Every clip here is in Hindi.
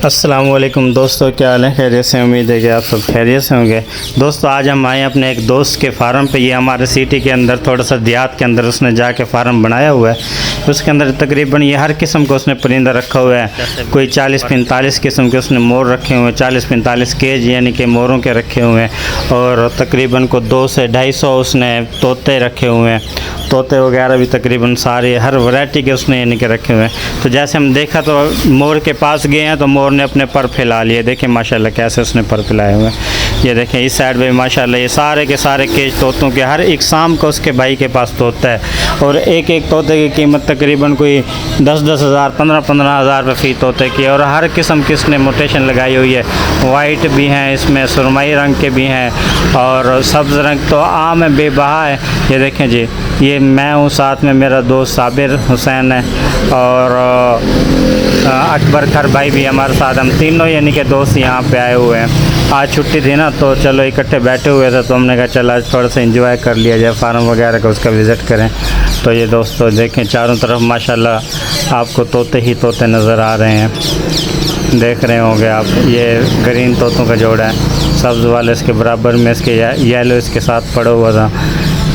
अस्सलामुअलैकुम दोस्तों, क्या हाल है? खैरियत से? उम्मीद है कि आप सब खैरियत से होंगे। दोस्तों आज हम आए अपने एक दोस्त के फार्म पे। ये हमारे सिटी के अंदर थोड़ा सा देहात के अंदर उसने जाके फार्म बनाया हुआ है। उसके अंदर तकरीबन ये हर किस्म का उसने परिंदा रखा हुआ है। कोई 40-45 किस्म के उसने मोर रखे हुए हैं, 40-45 केज यानी कि मोरों के रखे हुए हैं। और तकरीबन को 200 से 250 उसने तोते रखे हुए हैं। तोते वगैरह भी तकरीबन सारे हर वैरायटी के उसने यानी कि रखे हुए हैं। तो जैसे हम देखा तो मोर के पास गए हैं तो मोर ने अपने पर फैला लिए। देखें माशाल्लाह कैसे उसने पर फैलाए हुए हैं। ये देखें इस साइड में माशाल्लाह ये सारे के सारे केज तोतों के, हर एक शाम को उसके भाई के पास तोता है। और एक एक तोते की कीमत तकरीबन कोई 10-10 हज़ार 15-15 हज़ार रुपये फ़ी तोते की। और हर किस्म की इसने मोटेशन लगाई हुई है। वाइट भी हैं इसमें, सुरमई रंग के भी हैं और सब्ज़ रंग तो आम है, बेबहा है। ये देखें जी, ये मैं हूँ, साथ में मेरा दोस्त साबिर हुसैन है और अकबर खर भाई भी हमारे साथ। हम तीनों यानी कि दोस्त यहाँ पे आए हुए हैं। आज छुट्टी थी ना तो चलो इकट्ठे बैठे हुए थे तो हमने कहा चल आज थोड़ा सा एंजॉय कर लिया जाए, फार्म वगैरह का उसका विज़िट करें। तो ये दोस्तों देखें चारों तरफ माशाल्लाह आपको तोते ही तोते नज़र आ रहे हैं। देख रहे होंगे आप, ये ग्रीन तोतों का जोड़ा है। सब्ज़ वाले इसके बराबर में इसके येलो इसके साथ पड़ा हुआ था,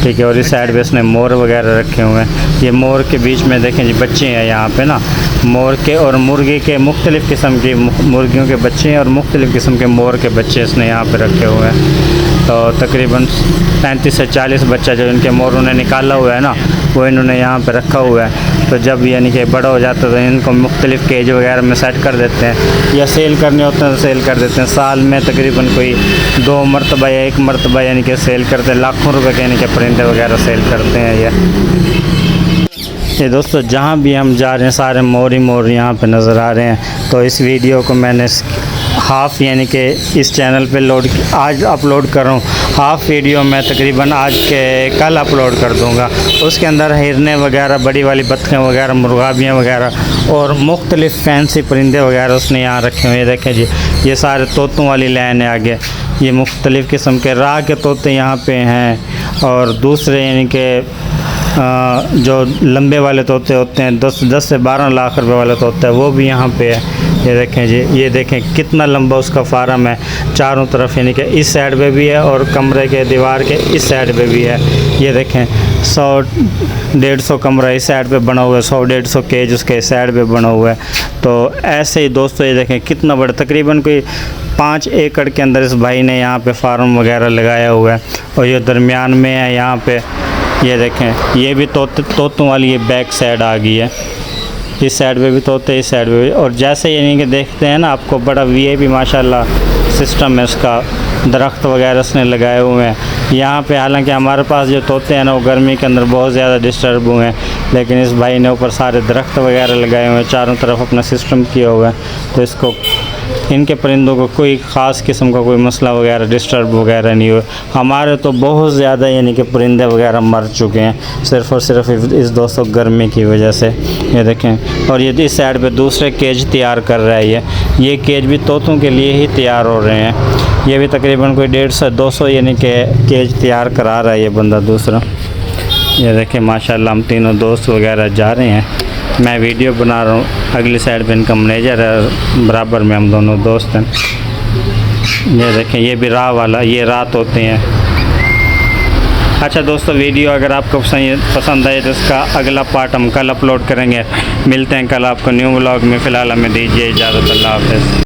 ठीक है। और इस साइड पे इसने मोर वगैरह रखे हुए हैं। ये मोर के बीच में देखें जी बच्चे हैं यहाँ पे ना, मोर के और मुर्गी के, मुख्तलिफ़ किस्म की मुर्गियों के बच्चे हैं और मुख्तलिफ़ किस्म के मोर के बच्चे इसने यहाँ पे रखे हुए हैं। तो तकरीबन 35 से 40 बच्चा जो इनके मोरों ने निकाला हुआ है ना, वो इन्होंने यहाँ पे रखा हुआ है। तो जब यानी कि बड़ा हो जाता है तो इनको मुख्तलिफ़ केज वगैरह में सेट कर देते हैं या सेल करने होते हैं तो सेल कर देते हैं। साल में तकरीबन कोई 2 मरतबा या 1 मरतबा यानी कि सेल करते हैं। लाखों रुपए के यानी कि परिंदे वगैरह सेल करते हैं। ये दोस्तों जहाँ भी हम जा रहे हैं सारे मोर ही मोर यहाँ पे नज़र आ रहे हैं। तो इस वीडियो को मैंने हाफ़ यानी कि इस चैनल पे आज अपलोड कर रहा हूँ। हाफ़ वीडियो मैं तकरीबन आज के कल अपलोड कर दूँगा। उसके अंदर हिरने वगैरह, बड़ी वाली बत्तखें वगैरह, मुर्गाबियाँ वगैरह और मुख्तलिफ़ फैंसी परिंदे वगैरह उसने यहाँ रखे हुए हैं। देखें जी ये सारे तोतों वाली लाइन है आगे। ये मुख्तलिफ़ किस्म के राह के तोते यहाँ पे हैं और दूसरे यानी कि जो लंबे वाले तोते होते हैं 10 से 12 लाख रुपए वाला तोता है वो भी यहाँ पे है। ये देखें जी, ये देखें कितना लंबा उसका फार्म है चारों तरफ, यानी कि इस साइड पे भी है और कमरे के दीवार के इस साइड पे भी है। ये देखें 100-150 कमरा इस साइड पे बना हुआ है, 100-150 केज उसके इस साइड पे बना हुआ है। तो ऐसे ही दोस्तों ये देखें कितना बड़ा, तकरीबन कोई 5 एकड़ के अंदर इस भाई ने यहाँ पे फार्म वगैरह लगाया हुआ है। और ये दरमियान में है यहाँ पे, ये देखें ये भी तोतों वाली ये बैक साइड आ गई है। इस साइड पे भी तोते, इस साइड पे भी। और जैसे यानी कि देखते हैं ना आपको बड़ा वीआईपी माशाल्लाह सिस्टम है उसका, दरख्त वगैरह उसने लगाए हुए हैं यहाँ पे। हालांकि हमारे पास जो तोते हैं ना वो गर्मी के अंदर बहुत ज़्यादा डिस्टर्ब हुए हैं, लेकिन इस भाई ने ऊपर सारे दरख्त वगैरह लगाए हुए हैं, चारों तरफ अपना सिस्टम किया हुआ है। तो इसको इनके परिंदों को कोई ख़ास किस्म का कोई मसला वगैरह डिस्टर्ब वगैरह नहीं हुआ। हमारे तो बहुत ज़्यादा यानी कि परिंदे वगैरह मर चुके हैं सिर्फ़ और सिर्फ इस दोस्तों गर्मी की वजह से। ये देखें, और ये इस साइड पे दूसरे केज तैयार कर रहा है। ये केज भी तोतों के लिए ही तैयार हो रहे हैं। ये भी तकरीबन कोई 150-200 यानी कि केज तैयार करा रहा है ये बंदा दूसरा। ये देखें माशाल्लाह हम तीनों दोस्त वगैरह जा रहे हैं। मैं वीडियो बना रहा हूँ, अगली साइड पे इनका मैनेजर है, बराबर में हम दोनों दोस्त हैं। ये देखें ये भी राह वाला, ये रात होते हैं। अच्छा दोस्तों वीडियो अगर आपको पसंद आए तो इसका अगला पार्ट हम कल अपलोड करेंगे। मिलते हैं कल आपको न्यू व्लॉग में। फ़िलहाल हमें दीजिए इजाज़त। अल्लाह हाफ़िज़।